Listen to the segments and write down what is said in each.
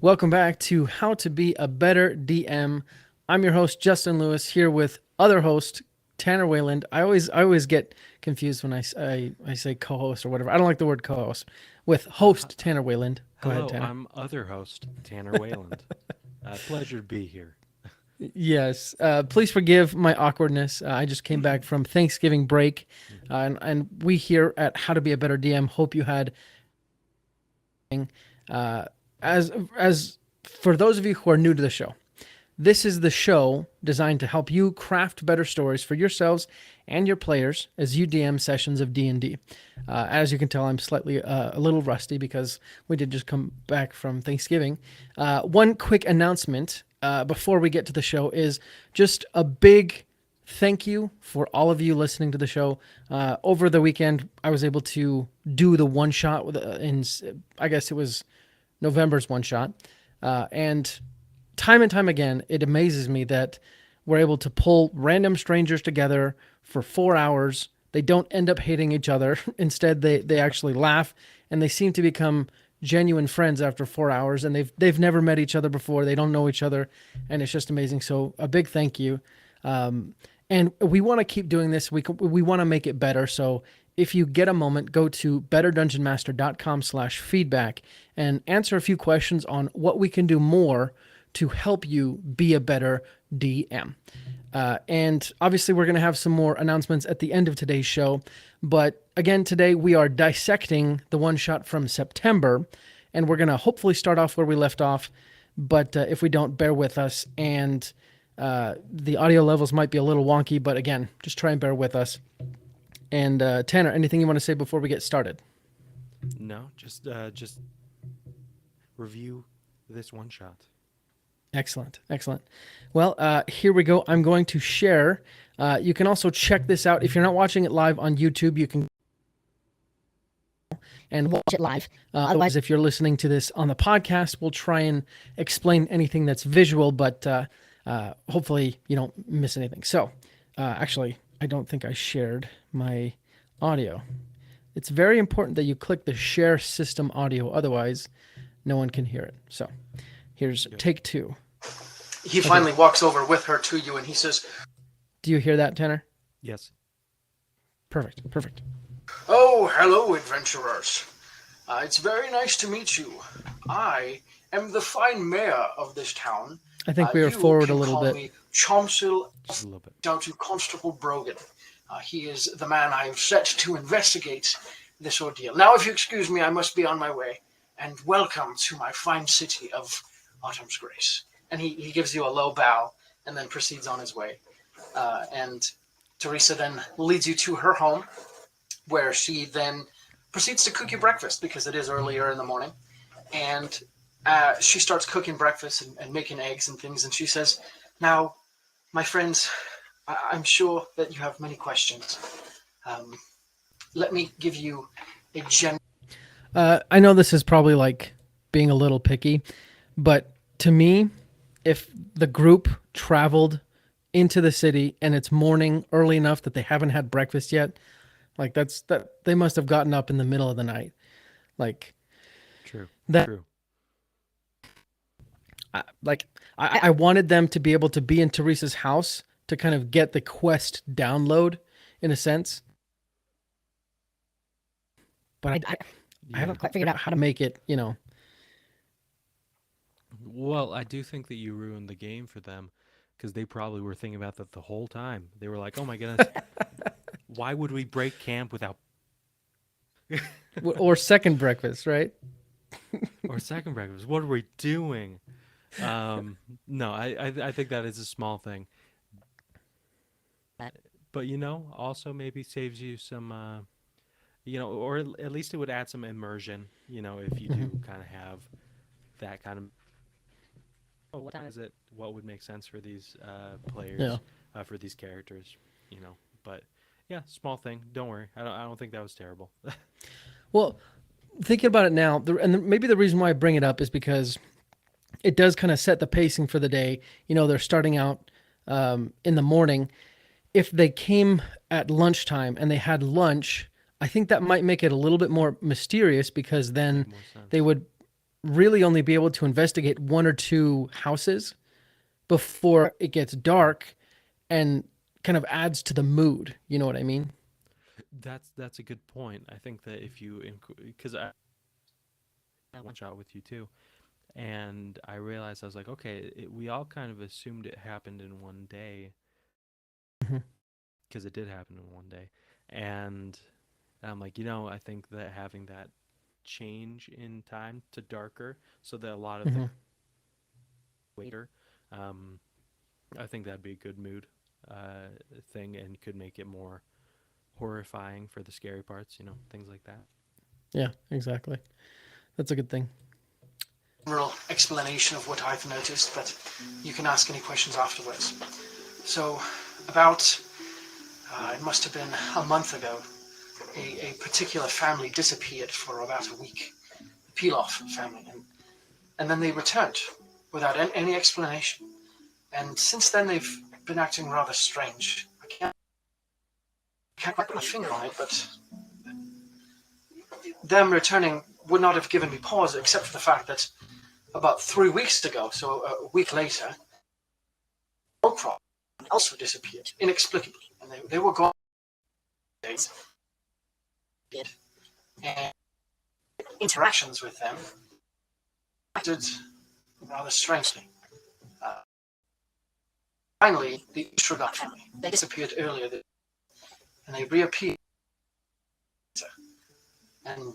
Welcome back to How to Be a Better DM. I'm your host Justin Lewis here with other host Tanner Wayland. I always get confused when I say co-host or whatever. I don't like the word co-host. With host Tanner Wayland. Go ahead, Hello, Tanner. I'm other host Tanner Wayland. Pleasure to be here. Yes. Please forgive my awkwardness. I just came back from Thanksgiving break, and we here at How to Be a Better DM hope you had. Uh, as for those of you who are new to the show, this is the show designed to help you craft better stories for yourselves and your players as you DM sessions of D&D. As you can tell, I'm slightly a little rusty because we did just come back from Thanksgiving. One quick announcement before we get to the show is just a big thank you for all of you listening to the show. Over the weekend, I was able to do the one shot in, I guess it was November's one shot. And time and time again, it amazes me that we're able to pull random strangers together for 4 hours. They don't end up hating each other. Instead, they actually laugh and they seem to become genuine friends after 4 hours. And they've never met each other before. They don't know each other, and it's just amazing. So a big thank you. And we want to keep doing this. We want to make it better. So if you get a moment, go to betterdungeonmaster.com/feedback and answer a few questions on what we can do more to help you be a better DM. And obviously, we're going to have some more announcements at the end of today's show. But again, today we are dissecting the one shot from September, and we're going to hopefully start off where we left off. But if we don't, bear with us. And the audio levels might be a little wonky, but again, just try and bear with us. And Tanner, anything you want to say before we get started? No, just review this one shot. Excellent, excellent. Well, here we go. I'm going to share. You can also check this out if you're not watching it live on YouTube. You can and watch it live. Otherwise, if you're listening to this on the podcast, we'll try and explain anything that's visual, but hopefully you don't miss anything. So, actually, I don't think I shared my audio. It's very important that you click the share system audio, otherwise, no one can hear it. So, here's take two. He finally walks over with her to you and he says, Do you hear that, Tanner? Yes. Perfect, perfect. "Oh, hello, adventurers. It's very nice to meet you. I am the fine mayor of this town. I think we were You forward a can little call bit. me Chomsil, Just a little bit. down to Constable Brogan. He is the man I have set to investigate this ordeal. Now, if you excuse me, I must be on my way. And welcome to my fine city of Autumn's Grace." And he gives you a low bow and then proceeds on his way. And Teresa then leads you to her home, where she then proceeds to cook you breakfast because it is earlier in the morning. And she starts cooking breakfast and making eggs and things. And she says, "Now, my friends, I'm sure that you have many questions. Let me give you a general." I know this is probably like being a little picky, but to me, if the group traveled into the city and it's morning early enough that they haven't had breakfast yet, like that they must have gotten up in the middle of the night. Like True. that True. I wanted them to be able to be in Teresa's house to kind of get the quest download in a sense. But I haven't quite figured out how to make it, Well, I do think that you ruined the game for them because they probably were thinking about that the whole time. They were like, "Oh my goodness, why would we break camp without or second breakfast, right? or second breakfast? What are we doing?" No, I think that is a small thing, but also maybe saves you some, or at least it would add some immersion. If you do kind of have that kind of. Oh, what time is it? What would make sense for these Yeah. players, for these characters? But yeah, small thing. Don't worry. I don't think that was terrible. Well, thinking about it now, maybe the reason why I bring it up is because it does kind of set the pacing for the day. They're starting out in the morning. If they came at lunchtime and they had lunch, I think that might make it a little bit more mysterious because then More sense. they would really only be able to investigate one or two houses before it gets dark and kind of adds to the mood. You know what I mean? That's a good point. I think that if you, because I one shot with you too, and I realized I was like, okay, we all kind of assumed it happened in one day Mhm. because it did happen in one day, and I'm like, I think that having that change in time to darker, so that a lot of things Mhm. later, um, I think that'd be a good mood uh, thing and could make it more horrifying for the scary parts, things like that. Yeah, exactly. That's a good thing. General explanation of what I've noticed, but you can ask any questions afterwards. So, about it must have been a month ago, a particular family disappeared for about a week. The Pilaf family, and then they returned without any explanation. And since then, they've been acting rather strange. I can't quite put my finger on it, but them returning would not have given me pause, except for the fact that about 3 weeks ago, so a week later, Oakroft also disappeared inexplicably, and they were gone. And interactions with them acted rather strangely. Uh, Finally, the Ushragat family, they disappeared earlier, and they reappeared, and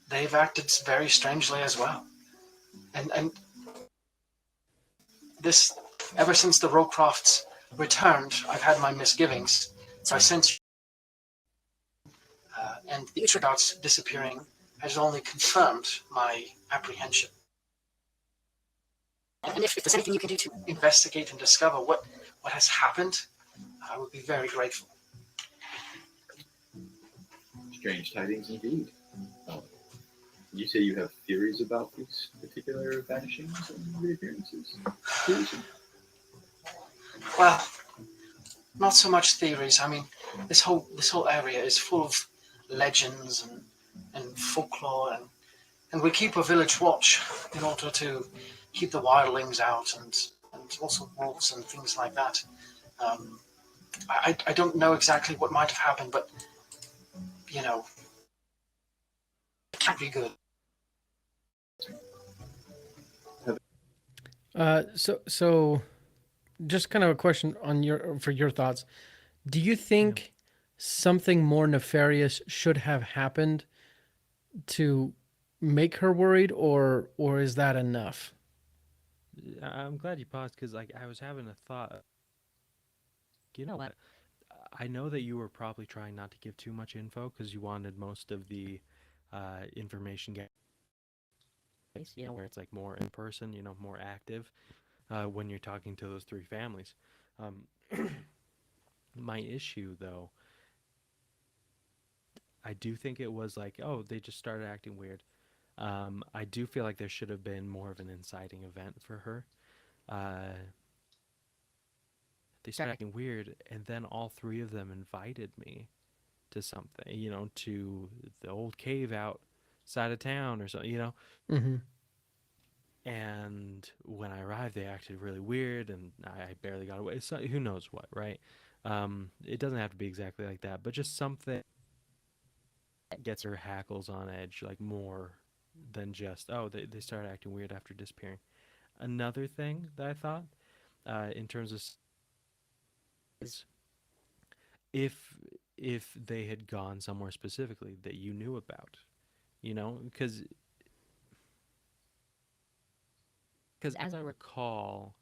they've acted very strangely as well. And this, ever since the Rowcrofts returned, I've had my misgivings. So I sent, and the Ushragat's disappearing has only confirmed my apprehension. And if there's anything you can do to investigate and discover what has happened, I would be very grateful. Strange tidings indeed. Um, you say you have theories about these particular vanishings and reappearances? Seriously? Well, not so much theories. I mean, this whole area is full of legends and folklore, and we keep a village watch in order to keep the wildlings out and also wolves and things like that. Um, I don't know exactly what might have happened, but you know, it can't be good. So just kind of a question on your thoughts. Do you Yeah. think something more nefarious should have happened to make her worried, or is that enough? I'm glad you paused because like I was having a thought. You know what? I know that you were probably trying not to give too much info because you wanted most of the information where it's like more in person, more active when you're talking to those three families. Um, my issue, though, I do think it was like, oh, they just started acting weird. I do feel like there should have been more of an inciting event for her. Uh, they started acting weird, and then all three of them invited me to something, to the old cave outside of town or something. Mm-hmm. And when I arrived, they acted really weird, and I barely got away. So who knows what, right? It doesn't have to be exactly like that, but just something that gets her hackles on edge, like more than just, oh, they started acting weird after disappearing. Another thing that I thought, in terms of is if they had gone somewhere specifically that you knew about, because as I recall,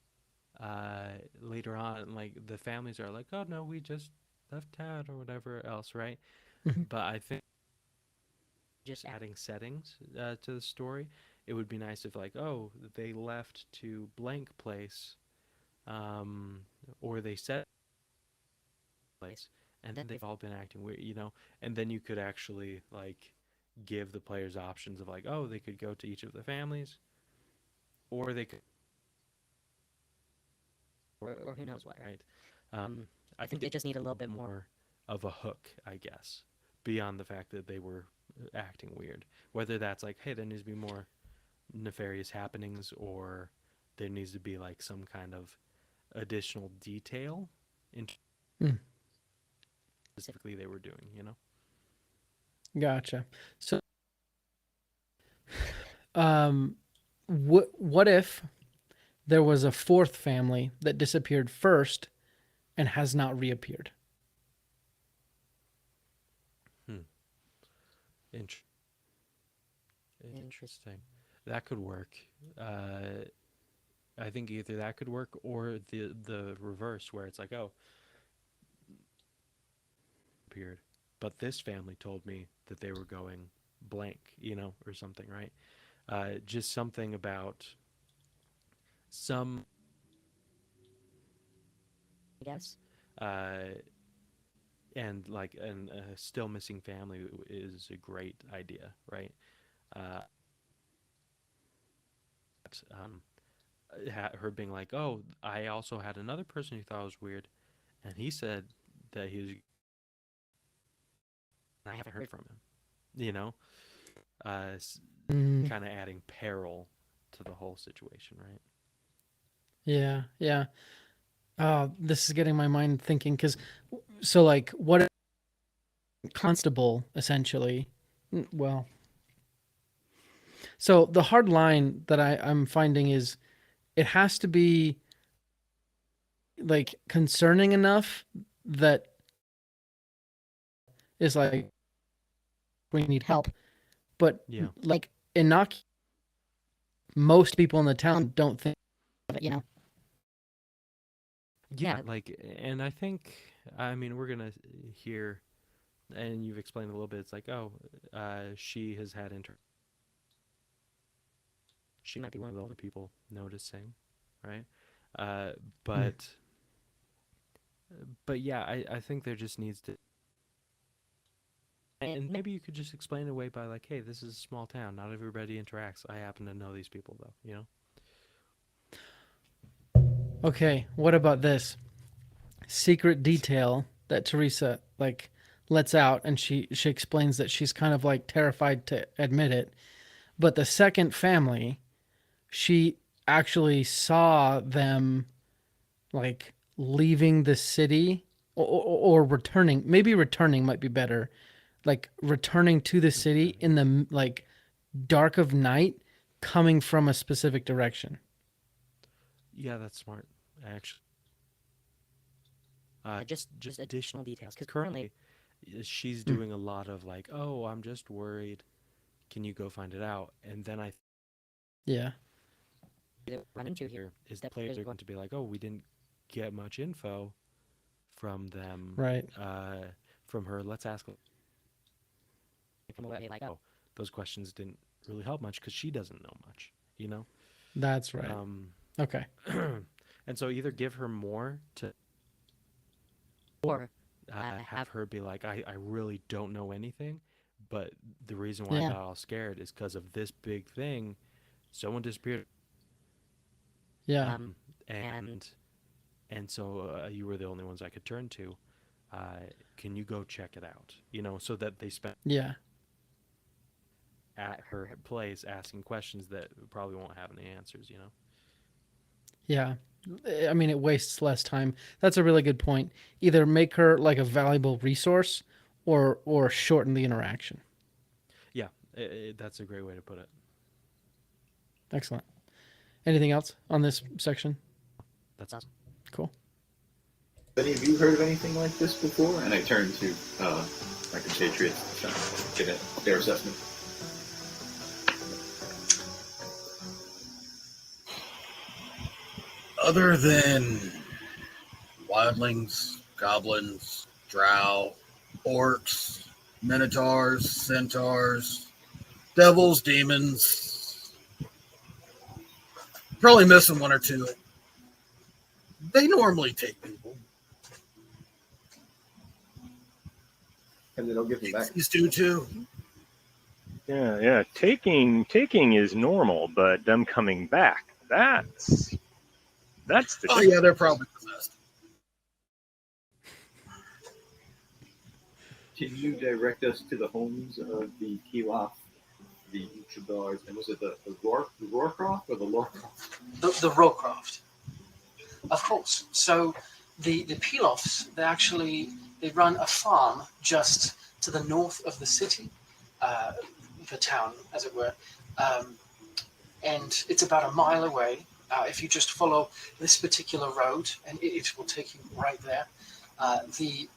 later on, like the families are like, oh no, we just left town or whatever else, right? Mm-hmm. But I think just adding settings to the story, it would be nice if like, oh, they left to blank place, um, or they set place, and then they've all been acting weird, and then you could actually like give the players options of like, oh, they could go to each of the families, or they could, or who knows what, right? I think they just need a little bit more of a hook, I guess, beyond the fact that they were acting weird. Whether that's like, hey, there needs to be more nefarious happenings, or there needs to be like some kind of additional detail in Hmm. specifically they were doing, you know? Gotcha. So, um, what if there was a fourth family that disappeared first and has not reappeared? Hmm. Int- Interesting. That could work. I think either that could work or the reverse, where it's like, oh, appeared, but this family told me that they were going blank, you know, or something, right? Just something about some, I guess, uh, and like and a still missing family is a great idea, right? Uh, but, her being like, oh, I also had another person who thought it was weird, and he said that he was. I haven't heard from him. You know, uh, Mm, kind of adding peril to the whole situation, right? yeah, yeah. Oh, this is getting my mind thinking because, so like, what if constable essentially? Well, so the hard line that I'm finding is it has to be like concerning enough that is like we need help, but Yeah. like innocuous. Most people in the town don't think of it, Yeah, like, and I think, I mean, we're gonna hear, and you've explained a little bit. It's like, oh, she has had she might be one of the older people noticing, right? Uh, Mm, but, but yeah, I think there just needs to, and maybe you could just explain it away by like, hey, this is a small town. Not everybody interacts. I happen to know these people, though. You know? okay, what about this secret detail that Teresa like lets out, and she explains that she's kind of like terrified to admit it, but the second family, she actually saw them like leaving the city or returning. Maybe returning might be better. Like returning to the city in the like dark of night, coming from a specific direction. Yeah, that's smart. Actually, just additional details because currently she's Mm, doing a lot of like, oh, I'm just worried. Can you go find it out? And then I yeah. that run into here is that players are going to be like, oh, we didn't get much info from them, Right. uh, from her. Let's ask from away. Like, oh, those questions didn't really help much because she doesn't know much, you know. That's right. Um, Okay. and so either give her more to, or have her be like, I really don't know anything, but the reason why I Yeah. got all scared is because of this big thing. Someone disappeared. Yeah. Um, and so you were the only ones I could turn to. Can you go check it out? You know, so that they spent Yeah. at her place asking questions that probably won't have any answers. You know. Yeah. I mean, it wastes less time. That's a really good point. Either make her like a valuable resource or shorten the interaction. Yeah, that's a great way to put it. Excellent. Anything else on this section? That's awesome. Cool. Have any of you heard of anything like this before? And I turn to my compatriots to get their assessment. Other than wildlings, goblins, drow, orcs, minotaurs, centaurs, devils, demons, probably missing one or two. They normally take people. And they don't give them back. These do too. Yeah. Taking is normal, but them coming back, that's the Oh yeah, they're probably possessed. Can you direct us to the homes of the Kiwaf the Uchabars, and was it the Roarcroft or the Lorcroft? The Rowcroft. Of course. So the Pilofs, they run a farm just to the north of the city, the town, as it were, and it's about a mile away. If you just follow this particular road, and it will take you right there. The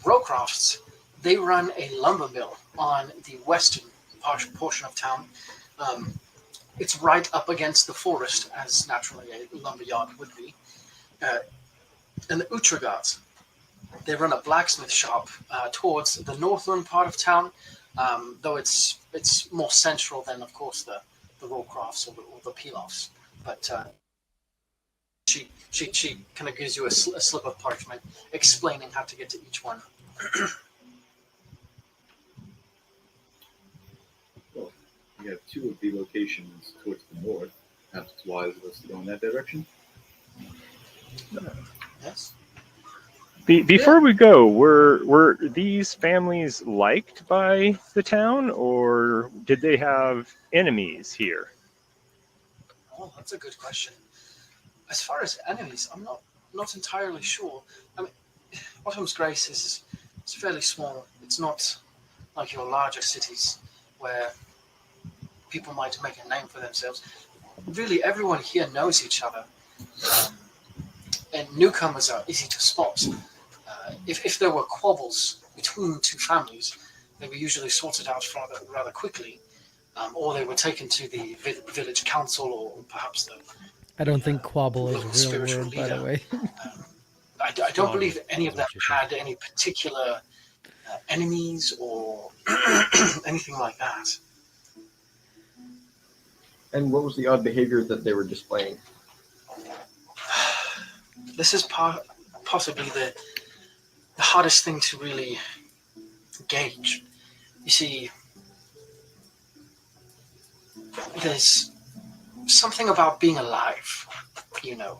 Rowcrofts, they run a lumber mill on the western portion of town. It's right up against the forest, as naturally a lumber yard would be. Uh, and the Utragards, they run a blacksmith shop towards the northern part of town, though it's more central than, of course, the Rollcrofts or the Pilofs. But she kind of gives you a slip of parchment explaining how to get to each one. Well, we have two of the locations towards the north. Perhaps it's wise of us to go in that direction. Yes. Before we go, were these families liked by the town, or did they have enemies here? Oh, that's a good question. As far as enemies, I'm not entirely sure. I mean, Autumn's Grace is fairly small. It's not like your larger cities where people might make a name for themselves. Really, everyone here knows each other, and newcomers are easy to spot. If there were quabbles between two families, they were usually sorted out rather quickly, or they were taken to the village council or perhaps the I don't think quabble is local a real spiritual word, by leader. the way. I don't Squabble believe any of is them what you said. had any particular enemies or anything like that. And what was the odd behavior that they were displaying? This is possibly the hardest thing to really gauge. You see, there's something about being alive, you know.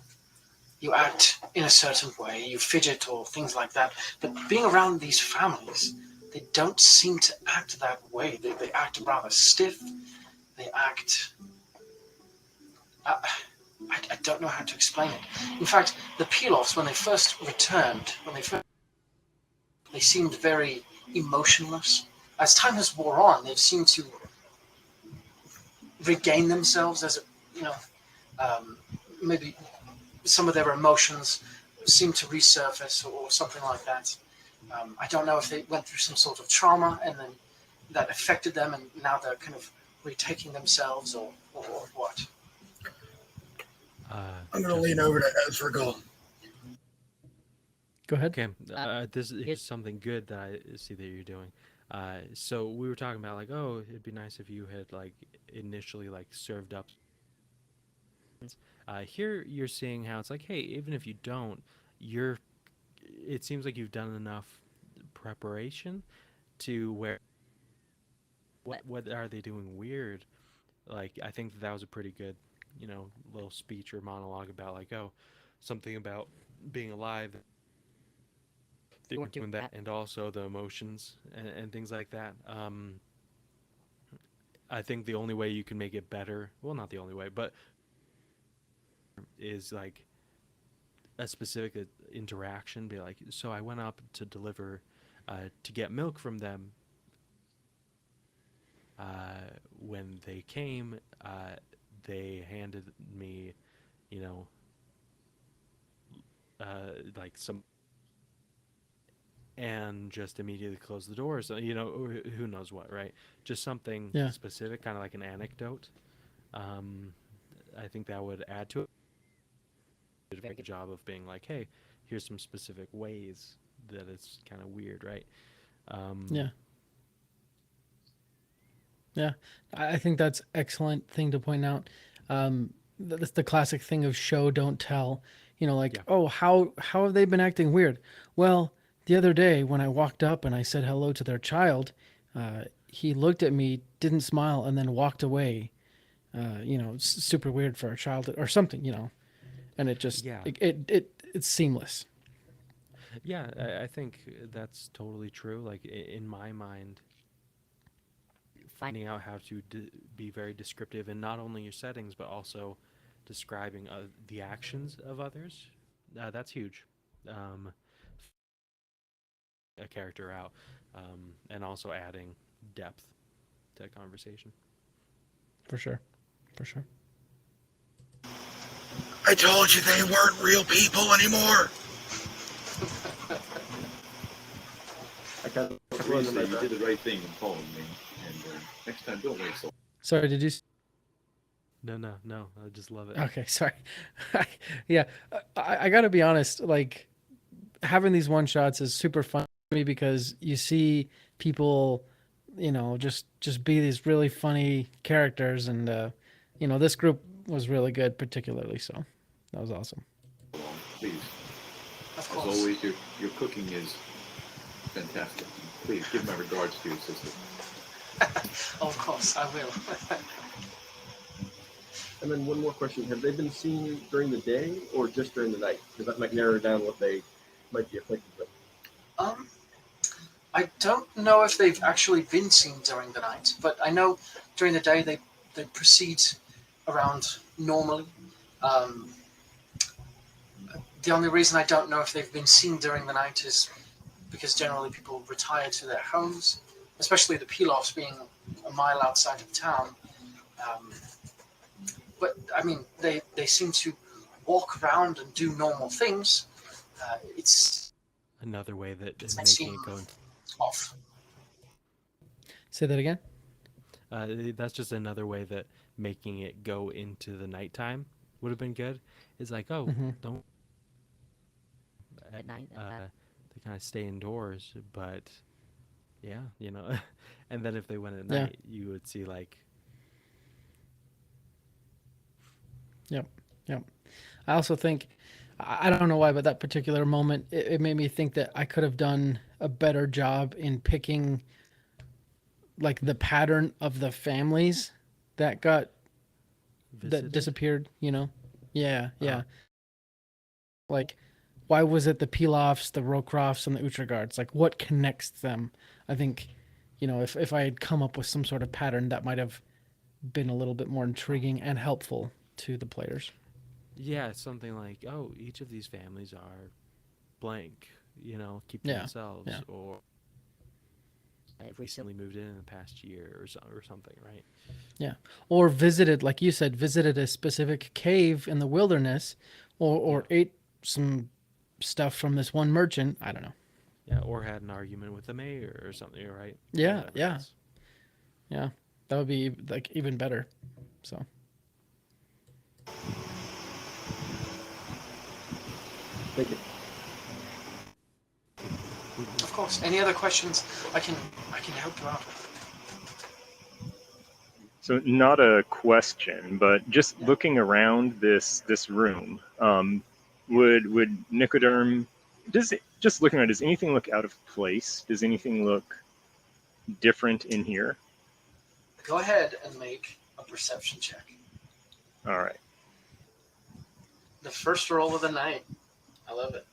You act in a certain way, you fidget or things like that. But being around these families, they don't seem to act that way. They act rather stiff. They act. I don't know how to explain it. In fact, the Pilofs, when they first returned, they seemed very emotionless. As time has wore on, they've seemed to regain themselves as maybe some of their emotions seem to resurface or something like that. I don't know if they went through some sort of trauma and then that affected them and now they're kind of retaking themselves or what. I'm going to lean over to Ezregal. Go ahead. Okay, here's something good that I see that you're doing. So we were talking about like, oh, it'd be nice if you had like initially like served up. Here you're seeing how it's like, hey, even if you don't, you're. It seems like you've done enough preparation to where. What are they doing weird? Like I think that was a pretty good, little speech or monologue about like, oh, something about being alive. They weren't doing that, and also the emotions and things like that. I think the only way you can make it better, well, not the only way, but is like a specific interaction. Be like, so I went up to deliver, to get milk from them. When they came, they handed me, you know, like some, and just immediately closed the doors. Who knows what, right? Just something Yeah. specific, kind of like an anecdote. I think that would add to it. Did a very good job of being like, hey, here's some specific ways that it's kind of weird, right? Yeah. Yeah, I think that's excellent thing to point out. That's the classic thing of show don't tell. Like, Yeah. oh, how have they been acting weird? Well, the other day when I walked up and I said hello to their child, he looked at me, didn't smile, and then walked away. Super weird for a child or something. And it just Yeah. it's seamless. Yeah, I think that's totally true. Like in my mind, finding out how to be very descriptive in not only your settings but also describing the actions of others. That's huge. Um, a character out, and also adding depth to conversation. For sure. For sure. I told you they weren't real people anymore. I kind of Teresa, you did the right thing in calling me, and next time don't wait so. Sorry, did you? No. I just love it. Okay, sorry. Yeah, I got to be honest. Like, having these one shots is super fun to me because you see people, just be these really funny characters, and this group was really good, particularly. So that was awesome. Please, Of as course. always, your cooking is fantastic. Please give my regards to your sister. Of course, I will. And then one more question: have they been seen during the day or just during the night? Because that might narrow down what they might be afflicted with. I don't know if they've actually been seen during the night, but I know during the day they proceed around normally. The only reason I don't know if they've been seen during the night is because generally people retire to their homes, especially the peel-offs being a mile outside of town. But I mean, they seem to walk around and do normal things. It's Another way that is might making seem it go into, off. Say that again. that's just another way that making it go into the nighttime would have been good. It's like, oh, don't at night. They kind of stay indoors, but yeah, and then if they went at Yeah. night, you would see like, Yep. I also think, I don't know why, but that particular moment, it made me think that I could have done a better job in picking like the pattern of the families that got that visited. disappeared. Yeah. Like, why was it the Pilafs, the Rowcrofts, and the Uhtregards? Like, what connects them? I think, if I had come up with some sort of pattern, that might have been a little bit more intriguing and helpful to the players. Yeah, something like, oh, each of these families are blank, keep to Yeah, themselves, yeah. or I've recently moved in the past year or something, right? Yeah. Or visited, like you said, visited a specific cave in the wilderness, or ate some stuff from this one merchant. I don't know. Yeah, or had an argument with the mayor or something, right? Yeah, Whatever yeah. it is. Yeah. That would be like even better. So, Thank you. Of course. Any other questions I can help you out with? So not a question, but just looking around this room, would Nicoderm, just looking around, does anything look out of place? Does anything look different in here? Go ahead and make a perception check. All right. The first roll of the night. I love it.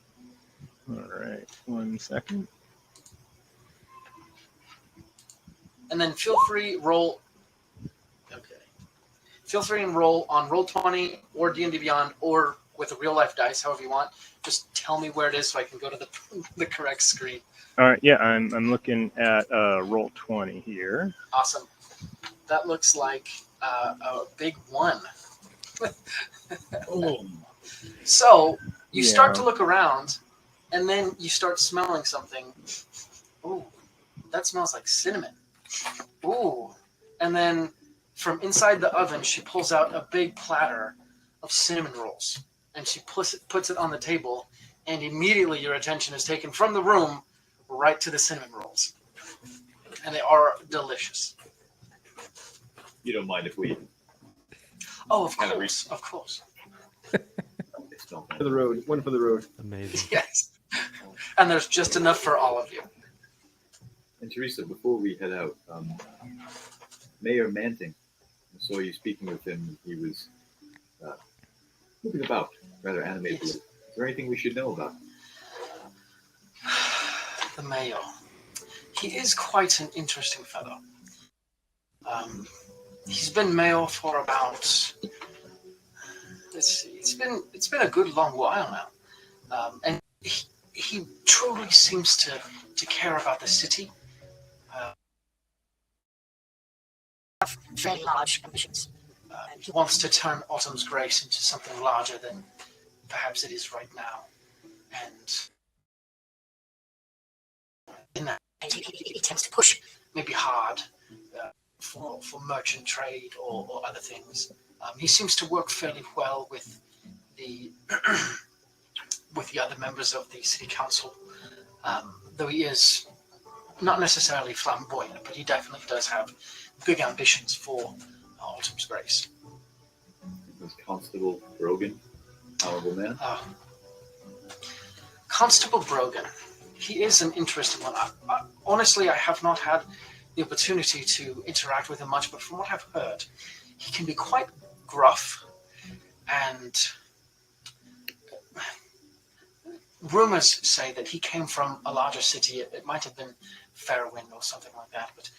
All right. 1 second. And then feel free roll. Okay. Feel free and roll on Roll20 or D&D Beyond or with a real life dice, however you want. Just tell me where it is so I can go to the correct screen. All right. Yeah, I'm looking at Roll20 here. Awesome. That looks like a big 1. Oh, So you start Yeah. to look around, and then you start smelling something. Ooh, that smells like cinnamon. Ooh. And then from inside the oven, she pulls out a big platter of cinnamon rolls, and she puts it on the table, and immediately your attention is taken from the room right to the cinnamon rolls. And they are delicious. You don't mind if we Oh, of Kinda course, of course. smell For the road, one for the road. Amazing. Yes. And there's just enough for all of you. And Teresa, before we head out, Mayor Manting, I saw you speaking with him. He was moving about rather animatedly. Yes. Is there anything we should know about? The mayor. He is quite an interesting fellow. He's been mayor for about, let's see, it's been a good long while now, and he truly seems to care about the city. Very large ambitions. He wants to turn Autumn's Grace into something larger than perhaps it is right now, and in that he tends to push maybe hard for merchant trade or other things. He seems to work fairly well with the with the other members of the city council, though he is not necessarily flamboyant, but he definitely does have big ambitions for Autumn's Grace. It was Constable Brogan, honorable man. Constable Brogan, he is an interesting one. Honestly, I have not had the opportunity to interact with him much, but from what I've heard, he can be quite gruff, and rumors say that he came from a larger city. It might have been Fairwind or something like that, but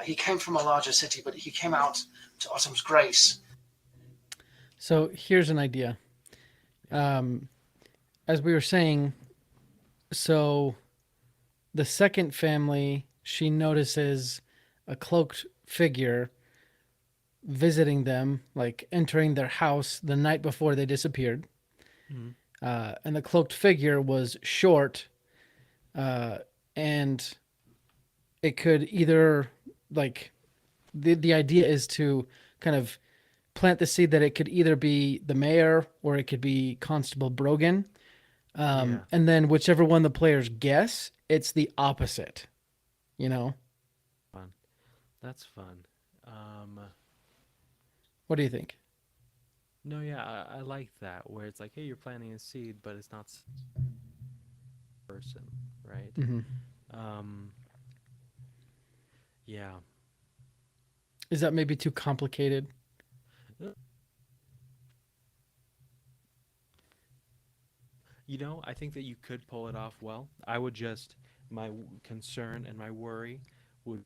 he came from a larger city, but he came out to Autumn's Grace. So here's an idea. As we were saying, so the second family, she notices a cloaked figure visiting them, like entering their house the night before they disappeared. Mhm. And the cloaked figure was short, and it could either, like, the idea is to kind of plant the seed that it could either be the mayor or it could be Constable Brogan. Yeah. And then whichever one the players guess, it's the opposite, you know? Fun. That's fun. What do you think? No, yeah, I like that where it's like, hey, you're planting a seed, but it's not person, right? Mm-hmm. Um, yeah. Is that maybe too complicated? You know, I think that you could pull it off well. I would just, my concern and my worry would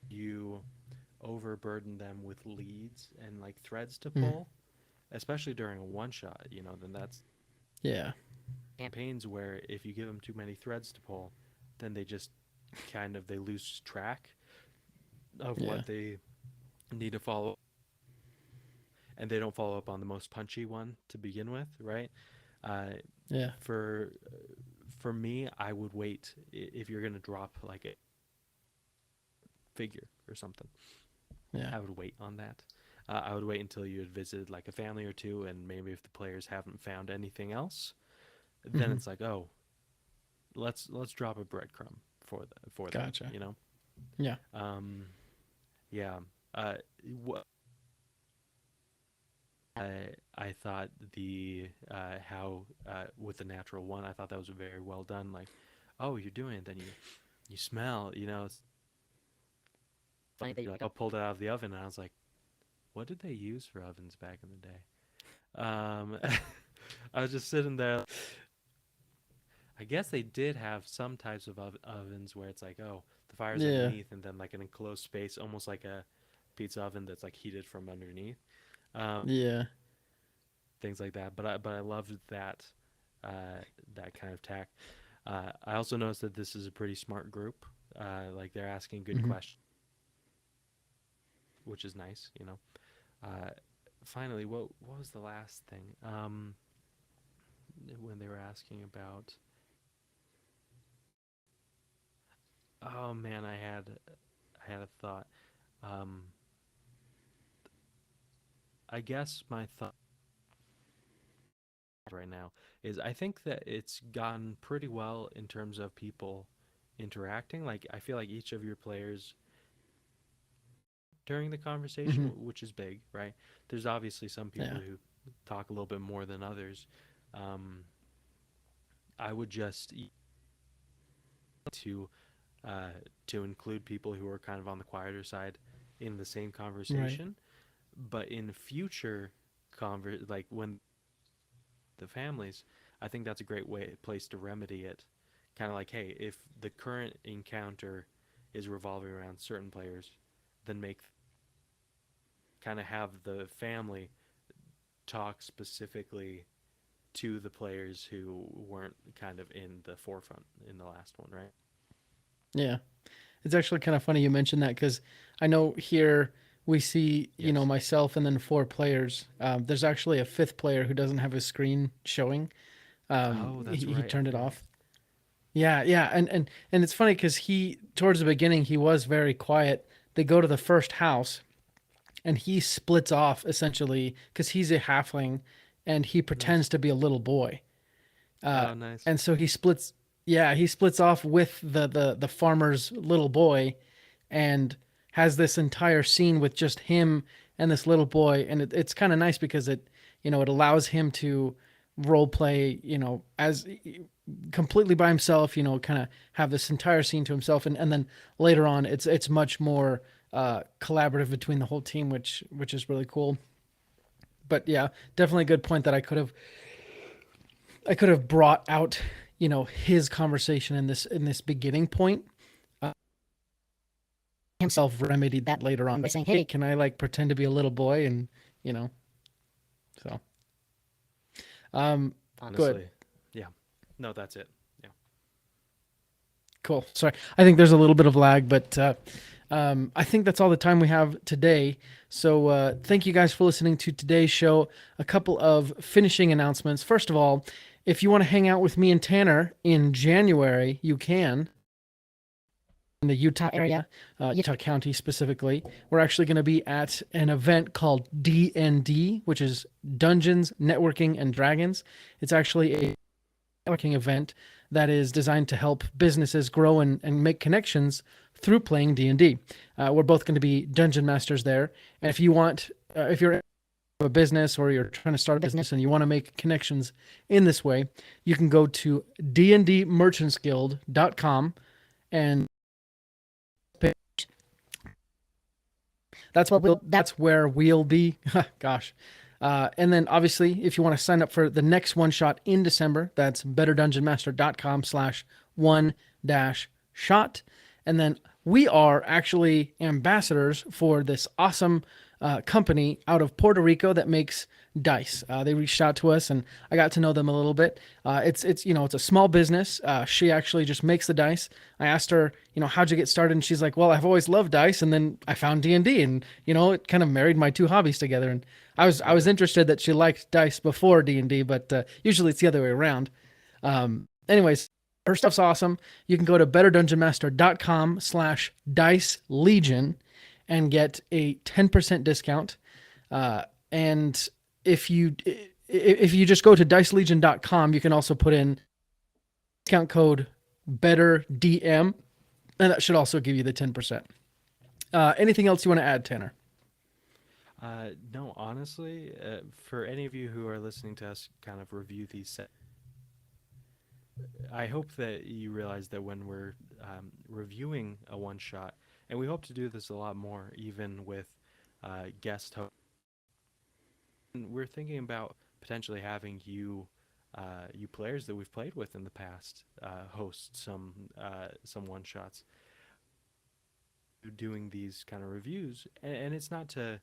you overburden them with leads and like threads to Mm. pull, especially during a one shot, then that's Yeah. campaigns where if you give them too many threads to pull, then they just they lose track of Yeah. what they need to follow, and they don't follow up on the most punchy one to begin with, right? Uh, Yeah. for me, I would wait if you're gonna drop like a figure or something. Yeah. I would wait on that. I would wait until you had visited like a family or two, and maybe if the players haven't found anything else, then Mhm. it's like, oh, let's drop a breadcrumb for them. Gotcha. Yeah. Yeah. Yeah. What I thought the how with the natural one, I thought that was very well done. Like, oh, you're doing it, then you smell. It's funny that you're like, I pulled it out of the oven, and I was like, what did they use for ovens back in the day? I was just sitting there. I guess they did have some types of ovens where it's like, oh, the fire's Yeah. underneath, and then like an enclosed space, almost like a pizza oven that's like heated from underneath. Yeah. Things like that. But I loved that that kind of tack. I also noticed that this is a pretty smart group. Like they're asking good Mhm. questions, which is nice. Uh, Finally, what was the last thing? When they were asking about. Oh man, I had a thought. Um, I guess my thought right now is I think that it's gone pretty well in terms of people interacting. Like I feel like each of your players during the conversation, Mhm. which is big, right? There's obviously some people Yeah. who talk a little bit more than others. Um, I would just to uh, to include people who are kind of on the quieter side in the same Right. conversation, but in future like when the families, I think that's a great place to remedy it. Kind of like, hey, if the current encounter is revolving around certain players, then make kind of have the family talk specifically to the players who weren't kind of in the forefront in the last one, right? Yeah. It's actually kind of funny you mentioned that because I know here we see, Yes. myself and then 4 players. There's actually a 5th player who doesn't have his screen showing. Oh, that's He right. I turned it forgot. off. Yeah, yeah, and it's funny because he towards the beginning he was very quiet. They go to the first house, and he splits off essentially because he's a halfling, and he Nice. pretends to be a little boy. Uh, Oh, nice. and so he splits. Yeah, he splits off with the farmer's little boy, and has this entire scene with just him and this little boy, and it's kind of nice because it allows him to role play, as completely by himself, kind of have this entire scene to himself, and then later on it's much more collaborative between the whole team, which is really cool. But yeah, definitely a good point that I could have brought out, his conversation in this beginning point. Himself remedied that later on by saying, "Hey, can I like pretend to be a little boy?" And you know, so Honestly. good, Yeah. No, that's it. Yeah. cool. Sorry, I think there's a little bit of lag, but I think that's all the time we have today. So thank you guys for listening to today's show. A couple of finishing announcements. First of all, if you want to hang out with me and Tanner in January, you can. In the Utah area, Utah County specifically, we're actually going to be at an event called D&D, which is Dungeons, Networking, and Dragons. It's actually a networking event that is designed to help businesses grow and make connections through playing D&D. We're both going to be dungeon masters there. And if you want, if you're a business or you're trying to start a business and you want to make connections in this way, you can go to dndmerchantsguild.com, and that's where we'll be. Gosh. And then obviously, if you want to sign up for the next one shot in December, that's betterdungeonmaster.com/1-shot. And then we are actually ambassadors for this awesome company out of Puerto Rico that makes dice. They reached out to us, and I got to know them a little bit. It's a small business. She actually just makes the dice. I asked her, how'd you get started? And she's like, well, I've always loved dice, and then I found D&D, and it kind of married my 2 hobbies together. And I was interested that she liked dice before D&D, but usually it's the other way around. Anyways, her stuff's awesome. You can go to betterdungeonmaster.com/dice legion and get a 10% discount. And if you just go to dicelegion.com, you can also put in discount code BETTERDM, and that should also give you the 10%. Anything else you want to add, Tanner? No, honestly, for any of you who are listening to us kind of review these I hope that you realize that when we're reviewing a one shot, and we hope to do this a lot more, even with guest hosts, we're thinking about potentially having you players that we've played with in the past, host some one shots, doing these kind of reviews, and it's not to,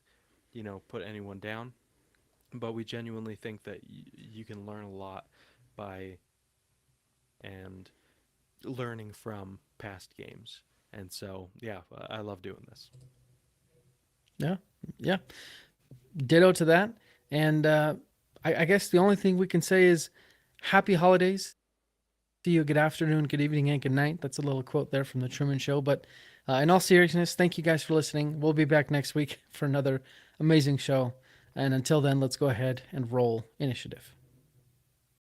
put anyone down, but we genuinely think that you can learn a lot by and learning from past games. And so, yeah, I love doing this. Yeah, yeah. Ditto to that. And I guess the only thing we can say is happy holidays. See you. Good afternoon, good evening, and good night. That's a little quote there from the Truman Show. But in all seriousness, thank you guys for listening. We'll be back next week for another amazing show. And until then, let's go ahead and roll initiative.